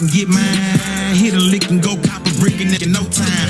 and get mine. Hit a lick and go cop a brick in no time.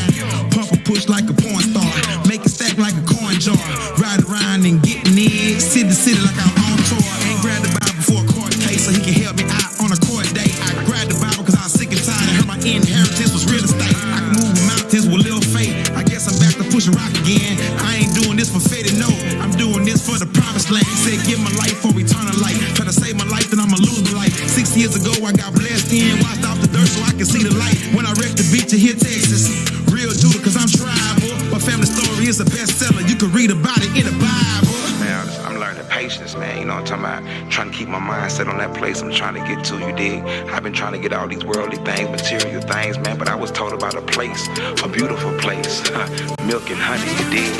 Pump a push like a porn star. Make it stack like a coin jar. Ride around and getting it. City to city like I'm on tour. Ain't grabbed the Bible for a court case so he can help me out on a court date. I grabbed the Bible cause I was sick and tired and heard my inheritance was real estate. I can move mountains with little faith. I guess I'm back to pushing rock again. I ain't doing this for fate, no. I'm doing this for the promised land. He said give my life for eternal life. Try to save my life, then I'ma lose my life. 6 years ago I got blessed in. Washed off the dirt so I can see the light. When I wrecked the beach in here, Texas. Real Judah cause I'm tribal. My family story is a bestseller. You can read about it in the Bible. Man, I'm learning patience, man. You know what I'm talking about? Trying to keep my mindset on that place I'm trying to get to, you dig? I've been trying to get all these worldly things, material things, man, but I was told about a place, a beautiful place. Milk and honey, you dig?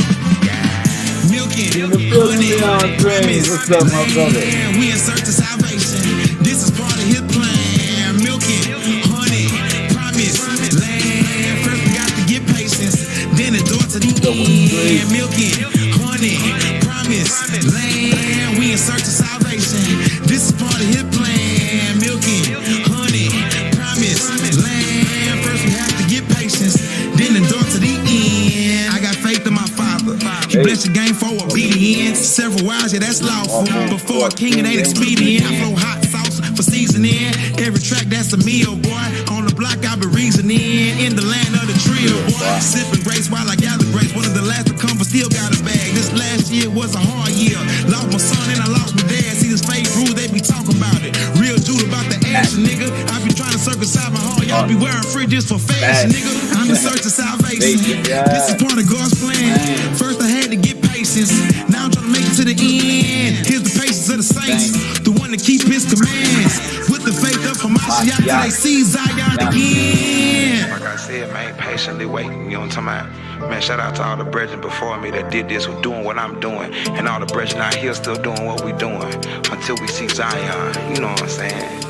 Milk and honey, promise. What's up, my brother? We in search of salvation. This is part of his plan. Milk and honey, promise. Land. First we got to get patience, then endure to the end. Milk and honey, promise. Land. We in search of salvation. This is part of his plan. Milk and honey, promise. Land. First we have to get patience, then endure to the end. I got faith in my Father. He blessed the game for obedience. Several wives, yeah, that's lawful. Before a king, it ain't expedient. I flow hot sauce for seasoning. Every track, that's a meal, boy. On the block, I be reasoning. In the land of the trio, boy. Sipping grace while I gather grace. One of the last to come, but still got a bag. This last year was a hard year. Lost my son and I lost my dad. See this fake rule, they be talking about it. Real Judah about the action, nigga. I be trying to circumcise my heart. Y'all be wearing fridges for fashion, nigga. I'm in search of salvation. This is part of God's plan. First I had to get patience. Now I'm trying to make it to the end. Here's the patience of the saints, the one to keep his commands. With the faith of Hamashiach, till they see Zion again. Like I said, man, patiently waiting, you know what I'm talking about? Man, shout out to all the brethren before me that did this, who doing what I'm doing, and all the brethren out here still doing what we doing until we see Zion, you know what I'm saying?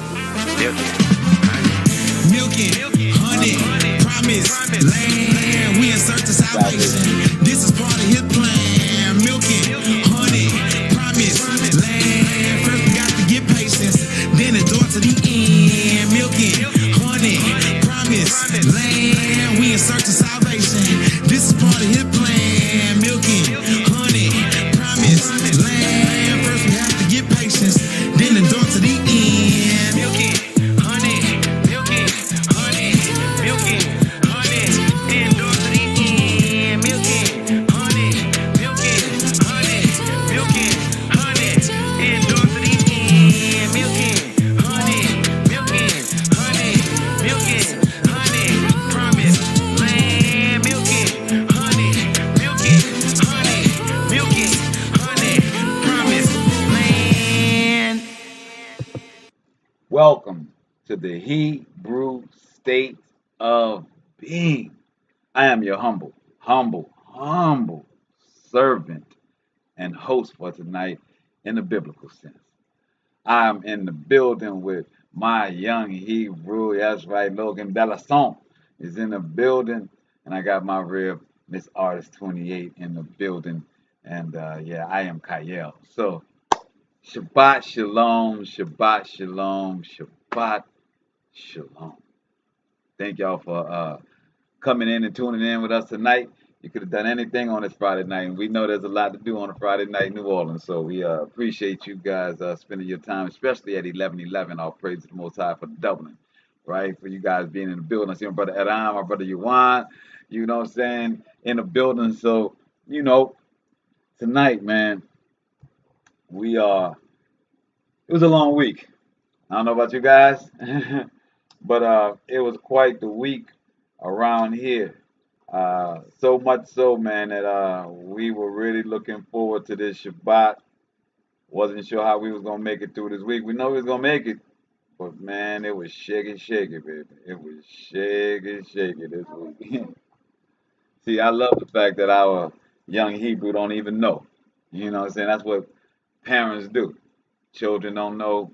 Milk and honey, promise, land. We in search of salvation. This is part of his plan. Milk and honey, promise, land. First we got to get patience, then endure to the end. Milk and honey, promise, land. We in search of salvation. This is part of his plan. Milk and honey, promise, land. First we have to get patience, then endure to the end. Milk and honey, milk and honey, milk and honey, then endure to the end. Milk and honey, milk and honey, milk and honey, then endure to the end. Milk and honey, milk and honey, milk and honey, promise, land. Milk and honey, milk and honey, milk and honey, promise, land. Welcome to the Hebrew state of being. I am your humble servant and host for tonight in the biblical sense. I'm in the building with my young Hebrew. That's right, Logan Bellasson is in the building, and I got my rib, Miss Artist 28 in the building, and yeah, I am Kyle. So Shabbat Shalom, Shabbat Shalom, Shabbat Shalom. Thank y'all for coming in and tuning in with us tonight. You could have done anything on this Friday night, and we know there's a lot to do on a Friday night in New Orleans, so we appreciate you guys spending your time, especially at 11:11. All praise to the Most High for doubling, right? For you guys being in the building. I see my brother Adam, my brother Yuan, you know what I'm saying, in the building. So, you know, tonight, man, it was a long week. I don't know about you guys, but it was quite the week around here. So much so, man, that we were really looking forward to this Shabbat. Wasn't sure how we was gonna make it through this week. We know we was gonna make it, but man, it was shaky, baby. It was shaky this week. See, I love the fact that our young Hebrew don't even know. You know what I'm saying? That's what parents do. Children don't know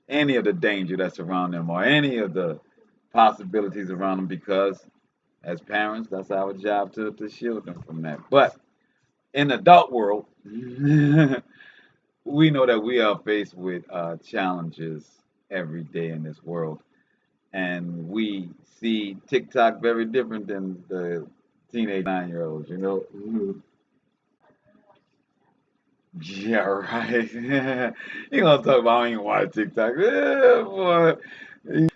any of the danger that's around them or any of the possibilities around them, because as parents, that's our job to shield them from that. But in the adult world, we know that we are faced with challenges every day in this world. and we see TikTok very different than the teenage 9-year-olds, you know. Yeah, right. You gonna talk about I ain't watch TikTok. Yeah, boy.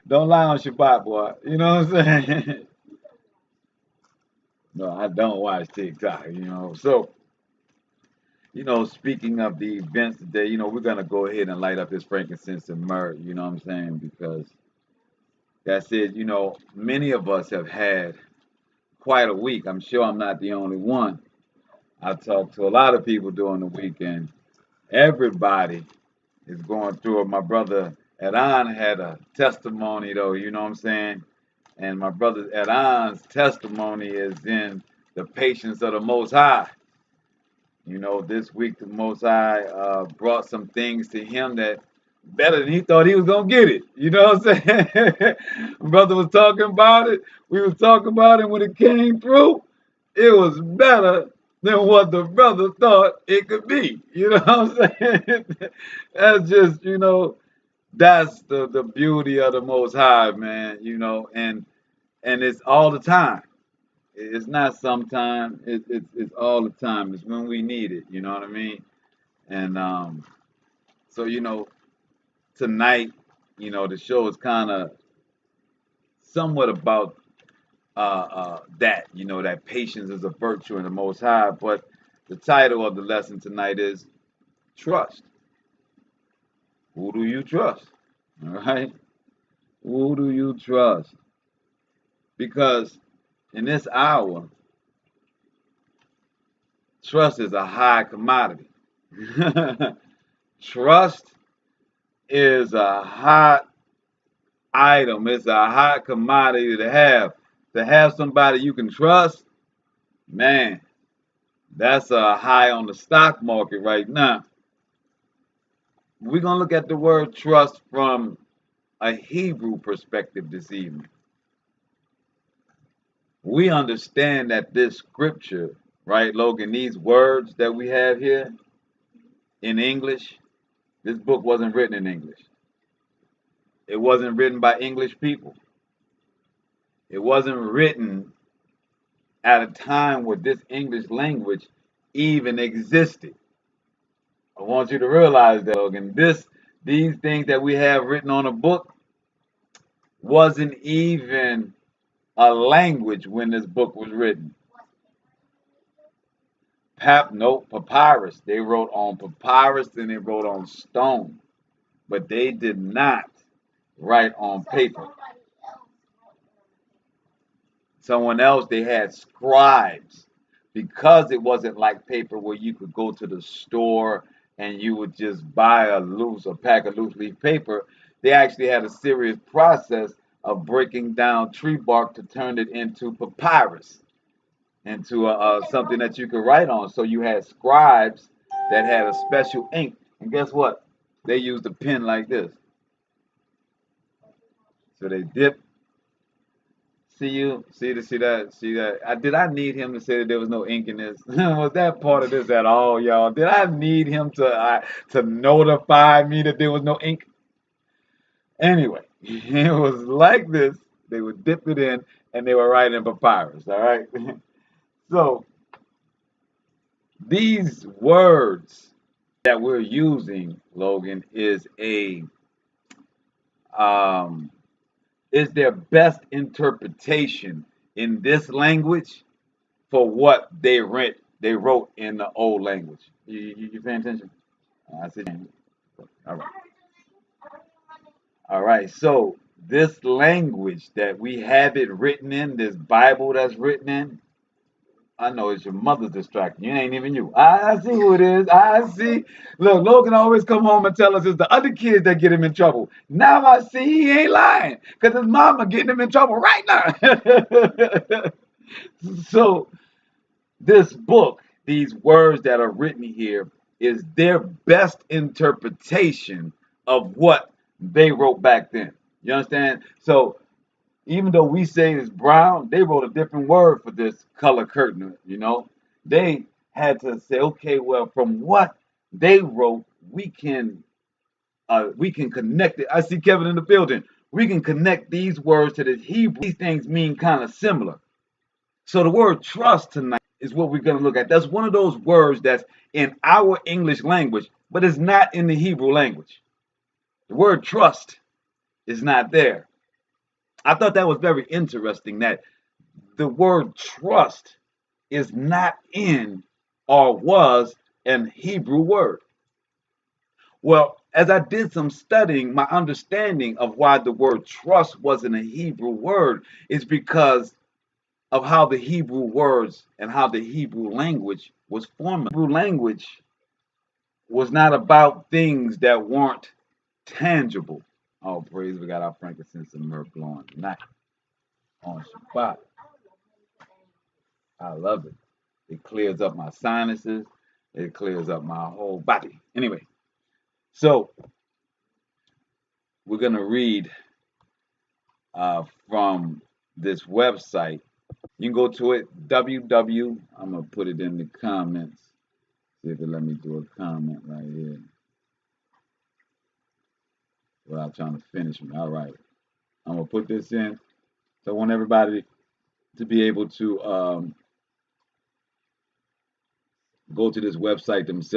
Don't lie on Shabbat, boy. You know what I'm saying? No, I don't watch TikTok, you know. So, speaking of the events today, we're gonna go ahead and light up this frankincense and myrrh, you know what I'm saying? Because that's it, many of us have had quite a week. I'm sure I'm not the only one. I talked to a lot of people during the weekend. Everybody is going through it. My brother Adon had a testimony though, you know what I'm saying? And my brother Adon's testimony is in the patience of the Most High. This week the Most High brought some things to him that better than he thought he was gonna get it. You know what I'm saying? Brother was talking about it. We was talking about it when it came through. It was better than what the brother thought it could be. You know what I'm saying? That's just, that's the beauty of the Most High, man. And it's all the time. It's not sometime. It's all the time. It's when we need it. You know what I mean? And so tonight, the show is kind of somewhat about that. That patience is a virtue in the Most High. But the title of the lesson tonight is trust. Who do you trust? All right. Who do you trust? Because in this hour, trust is a high commodity. Trust is a hot item. It's a hot commodity to have. To have somebody you can trust, man, that's a high on the stock market right now. We're going to look at the word trust from a Hebrew perspective this evening. We understand that this scripture, right, Logan, these words that we have here in English, this book wasn't written in English. It wasn't written by English people. It wasn't written at a time where this English language even existed. I want you to realize that, Logan. These things that we have written on a book wasn't even a language when this book was written. Papyrus. They wrote on papyrus and they wrote on stone, but they did not write on paper. Someone else, they had scribes. Because it wasn't like paper where you could go to the store and you would just buy a pack of loose leaf paper. They actually had a serious process of breaking down tree bark to turn it into papyrus, into something that you could write on. So you had scribes that had a special ink, and guess what? They used a pen like this. So they dip. See that? Did I need him to say that there was no ink in this? Was that part of this at all, y'all? Did I need him to notify me that there was no ink? Anyway, it was like this. They would dip it in, and they were writing in papyrus. All right. So these words that we're using, Logan, is their best interpretation in this language for what they wrote in the old language. You paying attention? I see. All right. All right. So this language that we have it written in, this Bible that's written in, I know it's your mother's distracting. You ain't even you. I see who it is. I see. Look, Logan always come home and tell us it's the other kids that get him in trouble. Now I see he ain't lying because his mama getting him in trouble right now. So this book, these words that are written here, is their best interpretation of what they wrote back then. You understand? So even though we say it's brown, they wrote a different word for this color curtain, They had to say, okay, well, from what they wrote, we can connect it. I see Kevin in the building. we can connect these words to the Hebrew. These things mean kind of similar. So the word trust tonight is what we're going to look at. That's one of those words that's in our English language, but it's not in the Hebrew language. The word trust is not there. I thought that was very interesting that the word trust is not in or was an Hebrew word. Well, as I did some studying, my understanding of why the word trust wasn't a Hebrew word is because of how the Hebrew words and how the Hebrew language was formed. Hebrew language was not about things that weren't tangible. Oh, praise, we got our frankincense and myrrh blowing tonight on Shabbat. I love it. It clears up my sinuses. It clears up my whole body. Anyway, so we're going to read from this website. You can go to it, www. I'm going to put it in the comments. See if it let me do a comment right here without trying to finish me. All right. I'm going to put this in. So I want everybody to be able to go to this website themselves.